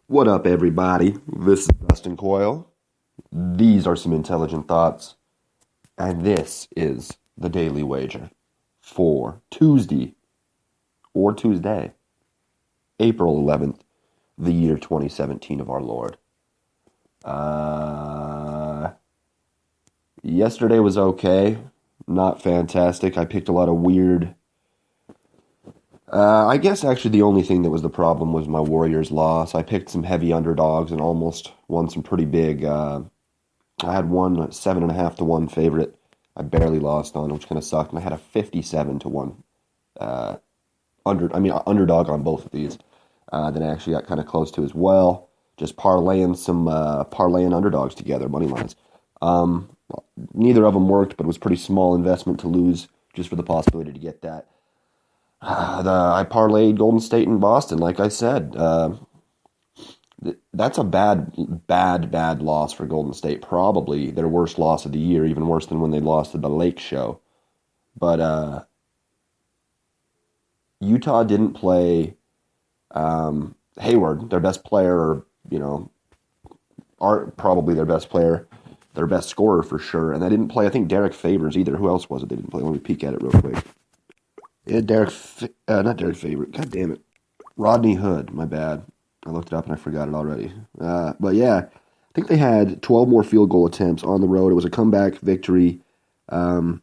What up, everybody? This is Dustin Coyle. These are some intelligent thoughts, and this is the Daily Wager for Tuesday, April 11th, the year 2017 of our Lord. Yesterday was okay, not fantastic. I picked a lot of weird. I guess actually the only thing that was the problem was my Warriors loss. I picked some heavy underdogs and almost won some pretty big. I had one 7.5 to 1 favorite. I barely lost on, which kind of sucked. And I had a 57 to 1 underdog on both of these. Then I actually got kind of close to as well. Just parlaying underdogs together, money lines. Neither of them worked, but it was a pretty small investment to lose just for the possibility to get that. I parlayed Golden State and Boston, like I said. That's a bad loss for Golden State. Probably their worst loss of the year, even worse than when they lost to the Lake Show. But Utah didn't play Hayward, their best player, or probably their best player, their best scorer for sure. And they didn't play, I think, Derek Favors either. Who else was it they didn't play? Let me peek at it real quick. Yeah, not Derek Favors. God damn it. Rodney Hood, my bad. I looked it up and I forgot it already. But yeah, I think they had 12 more field goal attempts on the road. It was a comeback victory at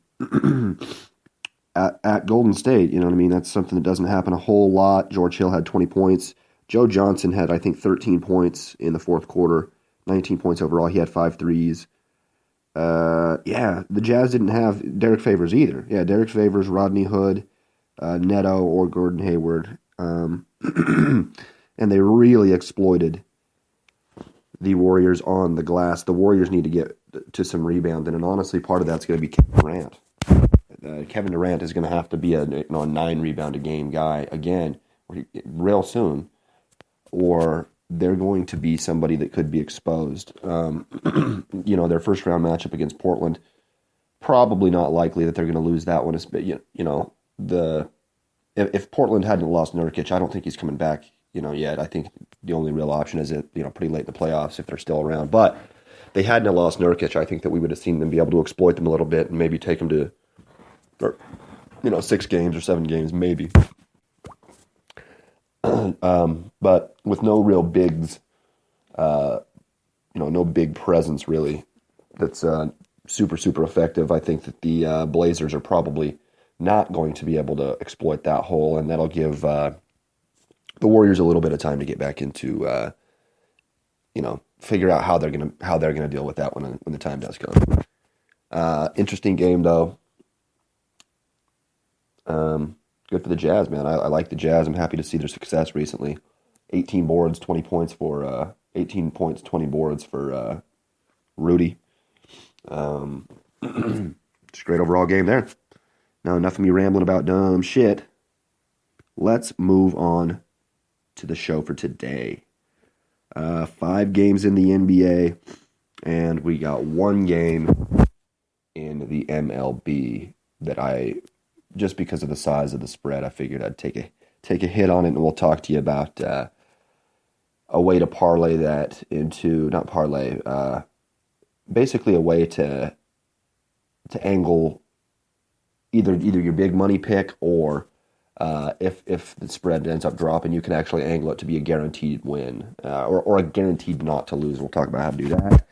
Golden State. You know what I mean? That's something that doesn't happen a whole lot. George Hill had 20 points. Joe Johnson had, I think, 13 points in the fourth quarter, 19 points overall. He had 5 threes. Yeah, the Jazz didn't have Derek Favors either. Yeah, Derek Favors, Rodney Hood, Neto, or Gordon Hayward. And they really exploited the Warriors on the glass. The Warriors need to get to some rebounding, and honestly, part of that's going to be Kevin Durant. Kevin Durant is going to have to be a 9-rebound-a-game guy again real soon, or they're going to be somebody that could be exposed. Their first-round matchup against Portland, probably not likely that they're going to lose that one. If Portland hadn't lost Nurkic, I don't think he's coming back yet. I think the only real option is pretty late in the playoffs if they're still around. But they hadn't lost Nurkic, I think that we would have seen them be able to exploit them a little bit and maybe take them to, 6 games or 7 games, maybe. But with no real bigs, no big presence really that's super, super effective, I think that the Blazers are probably not going to be able to exploit that hole, and that'll give the Warriors a little bit of time to get back into, figure out how they're gonna deal with that when the time does come. Interesting game though. Good for the Jazz, man. I like the Jazz. I'm happy to see their success recently. 18 boards, 20 points for 18 points, 20 boards for Rudy. Just great overall game there. Now enough of me rambling about dumb shit. Let's move on to the show for today. 5 games in the NBA, and we got 1 game in the MLB that just because of the size of the spread, I figured I'd take a hit on it, and we'll talk to you about a way to parlay that into, not parlay, basically a way to angle either your big money pick, or if the spread ends up dropping, you can actually angle it to be a guaranteed win, or a guaranteed not to lose. We'll talk about how to do that,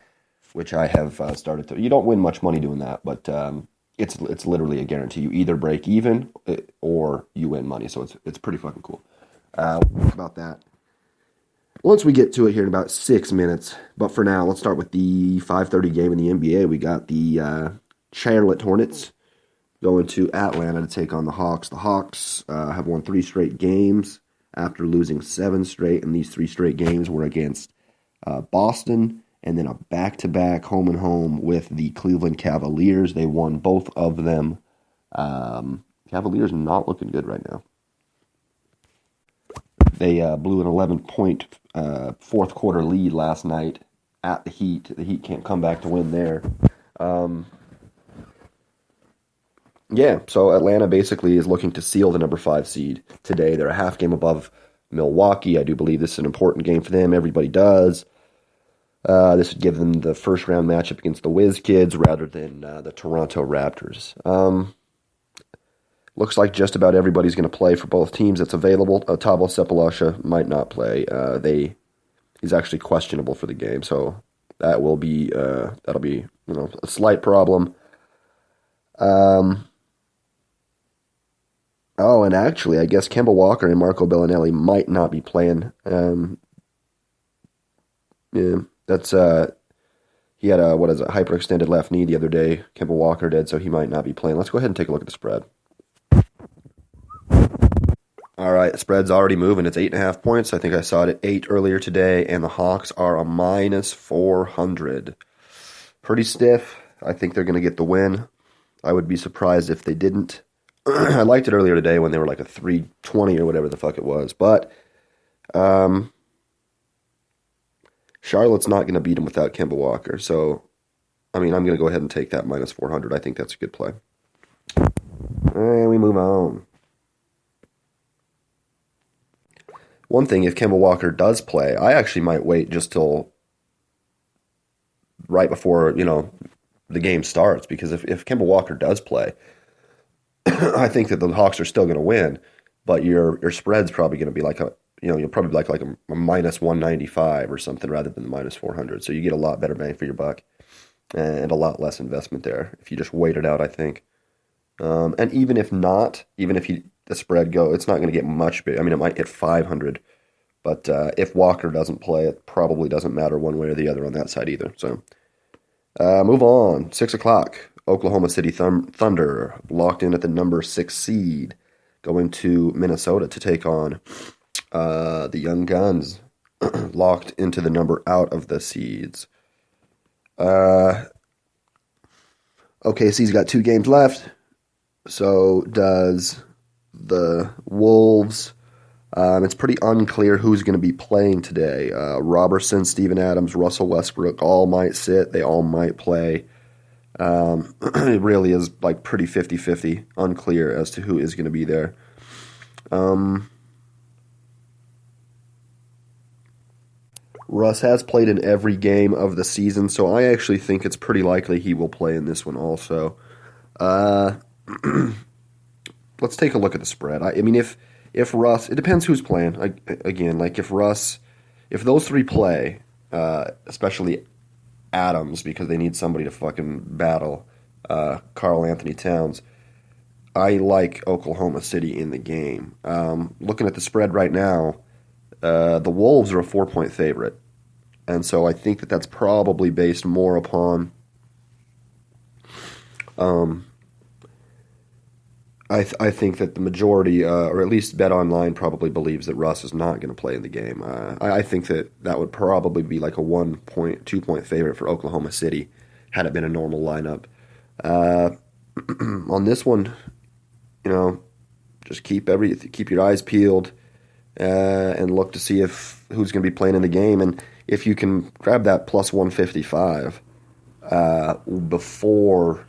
which I have started to. You don't win much money doing that, but it's literally a guarantee. You either break even or you win money, so it's pretty fucking cool. We'll talk about that once we get to it here in about 6 minutes. But for now, let's start with the 5:30 game in the NBA. We got the Charlotte Hornets going to Atlanta to take on the Hawks. The Hawks have won 3 straight games after losing 7 straight, and these 3 straight games were against Boston, and then a back-to-back home-and-home with the Cleveland Cavaliers. They won both of them. Cavaliers not looking good right now. They blew an 11-point fourth-quarter lead last night at the Heat. The Heat can't come back to win there. Yeah, so Atlanta basically is looking to seal the number 5 seed today. They're a half game above Milwaukee. I do believe this is an important game for them. Everybody does. This would give them the first round matchup against the Whiz Kids rather than the Toronto Raptors. Looks like just about everybody's going to play for both teams that's available. Tavo Sepalasha might not play. He's actually questionable for the game, so that'll be a slight problem. And actually, I guess Kemba Walker and Marco Bellinelli might not be playing. That's he had a hyperextended left knee the other day. Kemba Walker did, so he might not be playing. Let's go ahead and take a look at the spread. All right, the spread's already moving. It's 8.5 points. I think I saw it at 8 earlier today, and the Hawks are a minus 400. Pretty stiff. I think they're going to get the win. I would be surprised if they didn't. I liked it earlier today when they were like a 320 or whatever the fuck it was. But Charlotte's not going to beat them without Kemba Walker. So, I'm going to go ahead and take that minus 400. I think that's a good play. And we move on. One thing, if Kemba Walker does play, I actually might wait just till right before, the game starts. Because if Kemba Walker does play, I think that the Hawks are still going to win. But your spread's probably going to be you'll probably like a minus 195 or something rather than the minus 400. So you get a lot better bang for your buck and a lot less investment there if you just wait it out, I think. And even if the spread it's not going to get much big. It might hit 500, but if Walker doesn't play, it probably doesn't matter one way or the other on that side either. So move on. 6 o'clock. Oklahoma City Thunder locked in at the number 6 seed, going to Minnesota to take on the Young Guns, locked into the number out of the seeds. OKC's got 2 games left. So does the Wolves. It's pretty unclear who's going to be playing today. Robertson, Steven Adams, Russell Westbrook all might sit. They all might play. It really is like pretty 50-50, unclear as to who is going to be there. Russ has played in every game of the season, so I actually think it's pretty likely he will play in this one also. Let's take a look at the spread. If Russ, it depends who's playing. If those 3 play, especially Adams, because they need somebody to fucking battle Karl Anthony Towns, I like Oklahoma City in the game. Looking at the spread right now, the Wolves are a 4-point favorite. And so I think that's probably based more upon I think that the majority, or at least BetOnline, probably believes that Russ is not going to play in the game. I think that would probably be like a 1-point, 2-point favorite for Oklahoma City had it been a normal lineup. On this one, just keep your eyes peeled and look to see who's going to be playing in the game, and if you can grab that plus 155 before.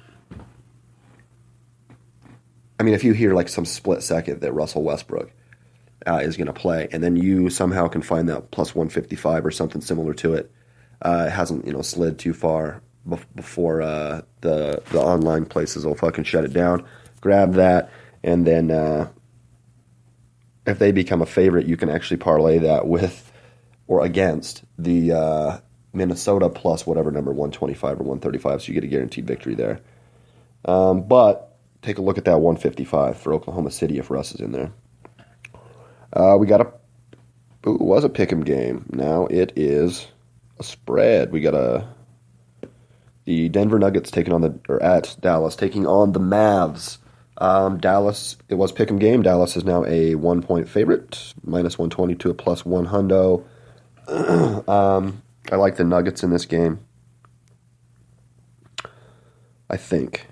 If you hear like some split second that Russell Westbrook is going to play, and then you somehow can find that plus 155 or something similar to it, it hasn't slid too far before the online places will fucking shut it down. Grab that, and then if they become a favorite, you can actually parlay that with or against the Minnesota plus whatever number, 125 or 135, so you get a guaranteed victory there. But take a look at that 155 for Oklahoma City if Russ is in there. We got it was a pick'em game. Now it is a spread. We got the Denver Nuggets at Dallas taking on the Mavs. Dallas, it was pick'em game. Dallas is now a 1-point favorite, minus 120 to a plus 100. I like the Nuggets in this game. I think.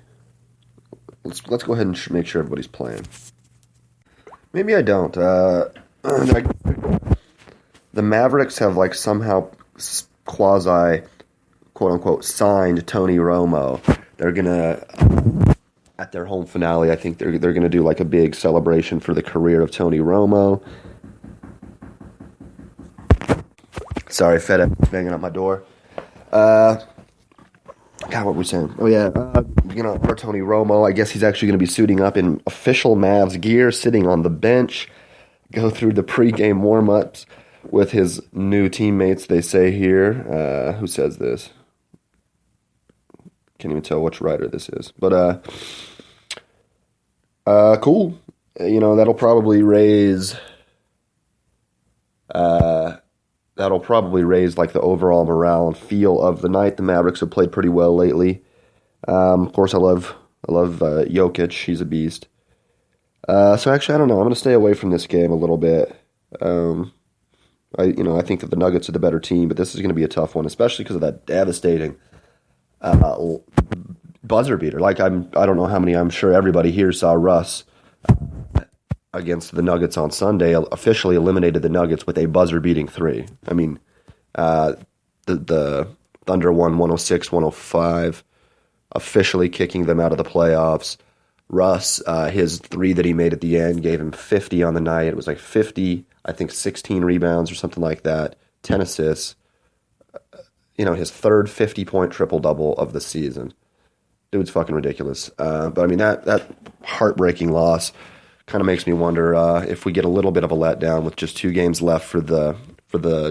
Let's go ahead and make sure everybody's playing. Maybe I don't. The Mavericks have somehow quasi, quote unquote, signed Tony Romo. They're gonna at their home finale. I think they're gonna do a big celebration for the career of Tony Romo. Sorry, FedEx banging at my door. Uh, God, what were we saying? Oh yeah, for Tony Romo, I guess he's actually going to be suiting up in official Mavs gear, sitting on the bench, go through the pregame warm-ups with his new teammates. They say here, who says this? Can't even tell which writer this is, but cool. That'll probably raise. That'll probably raise like the overall morale and feel of the night. The Mavericks have played pretty well lately. Of course, I love Jokic. He's a beast. So actually, I don't know. I'm going to stay away from this game a little bit. I think that the Nuggets are the better team, but this is going to be a tough one, especially because of that devastating buzzer beater. I don't know how many. I'm sure everybody here saw Russ against the Nuggets on Sunday, officially eliminated the Nuggets with a buzzer-beating three. I mean, the Thunder won 106-105, officially kicking them out of the playoffs. Russ, his three that he made at the end gave him 50 on the night. It was like 50, I think 16 rebounds or something like that, 10 assists. His third 50-point triple-double of the season. Dude's fucking ridiculous. But I mean, that heartbreaking loss kind of makes me wonder if we get a little bit of a letdown with just 2 games left for the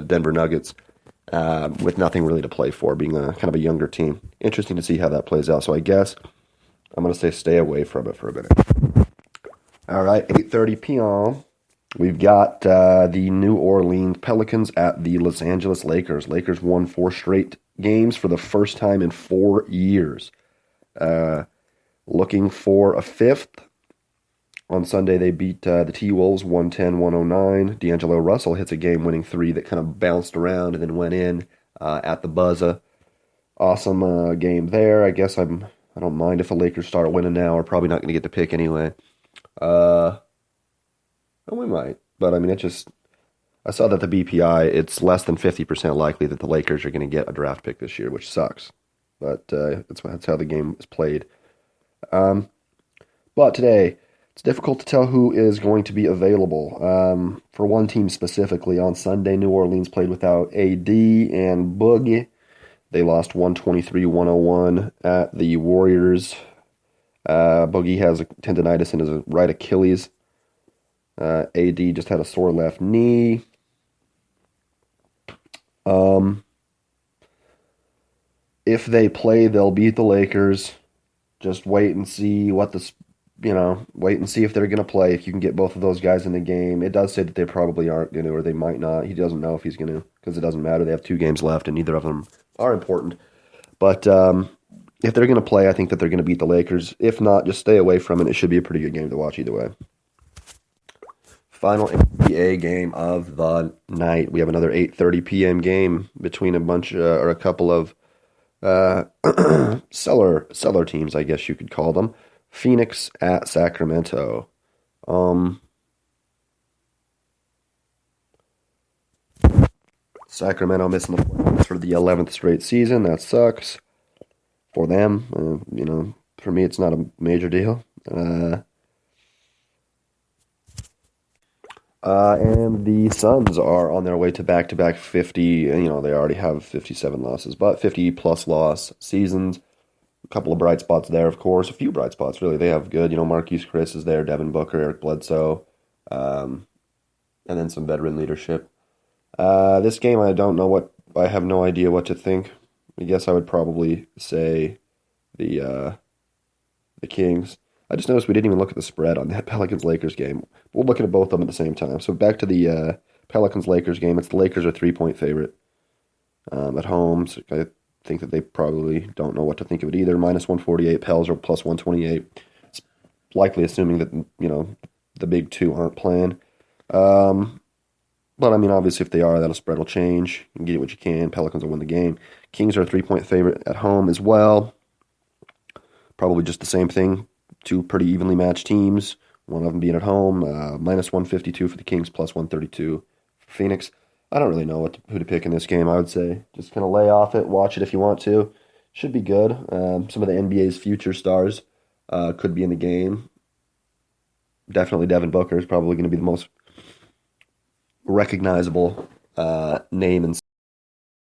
Denver Nuggets, with nothing really to play for, being a kind of a younger team. Interesting to see how that plays out. So I guess I'm going to say stay away from it for a minute. All right, 8:30 p.m. We've got the New Orleans Pelicans at the Los Angeles Lakers. Lakers won 4 straight games for the first time in 4 years. Looking for a 5th. On Sunday, they beat the T-Wolves 110-109. D'Angelo Russell hits a game-winning 3 that kind of bounced around and then went in at the buzzer. Awesome game there. I guess I don't mind if the Lakers start winning now. We're probably not going to get the pick anyway. We might. But, I mean, I saw that the BPI, it's less than 50% likely that the Lakers are going to get a draft pick this year, which sucks. But that's how the game is played. But today, it's difficult to tell who is going to be available. For one team specifically, on Sunday, New Orleans played without AD and Boogie. They lost 123-101 at the Warriors. Boogie has a tendonitis in his right Achilles. AD just had a sore left knee. If they play, they'll beat the Lakers. Just wait and see wait and see if they're going to play. If you can get both of those guys in the game, it does say that they probably aren't going to, or they might not. He doesn't know if he's going to, because it doesn't matter. They have 2 games left, and neither of them are important. But if they're going to play, I think that they're going to beat the Lakers. If not, just stay away from it. It should be a pretty good game to watch either way. Final NBA game of the night. We have another 8:30 p.m. game between a couple of seller teams, I guess you could call them. Phoenix at Sacramento. Sacramento missing the playoffs for the 11th straight season. That sucks for them. For me, it's not a major deal. And the Suns are on their way to back-to-back 50. They already have 57 losses, but 50-plus loss seasons. A couple of bright spots there, of course. A few bright spots, really. They have good. Marquise Chris is there, Devin Booker, Eric Bledsoe, and then some veteran leadership. This game, I have no idea what to think. I guess I would probably say the Kings. I just noticed we didn't even look at the spread on that Pelicans-Lakers game. We'll look at both of them at the same time. So back to the Pelicans-Lakers game. It's the Lakers are 3-point favorite at home. So I think that they probably don't know what to think of it either. Minus 148, Pels are plus 128. It's likely assuming that, the big 2 aren't playing. But, obviously if they are, that spread will change. You can get what you can. Pelicans will win the game. Kings are a 3-point favorite at home as well. Probably just the same thing. 2 pretty evenly matched teams, one of them being at home. Minus 152 for the Kings, plus 132 for Phoenix. I don't really know who to pick in this game, I would say. Just kind of lay off it, watch it if you want to. Should be good. Some of the NBA's future stars could be in the game. Definitely Devin Booker is probably going to be the most recognizable name in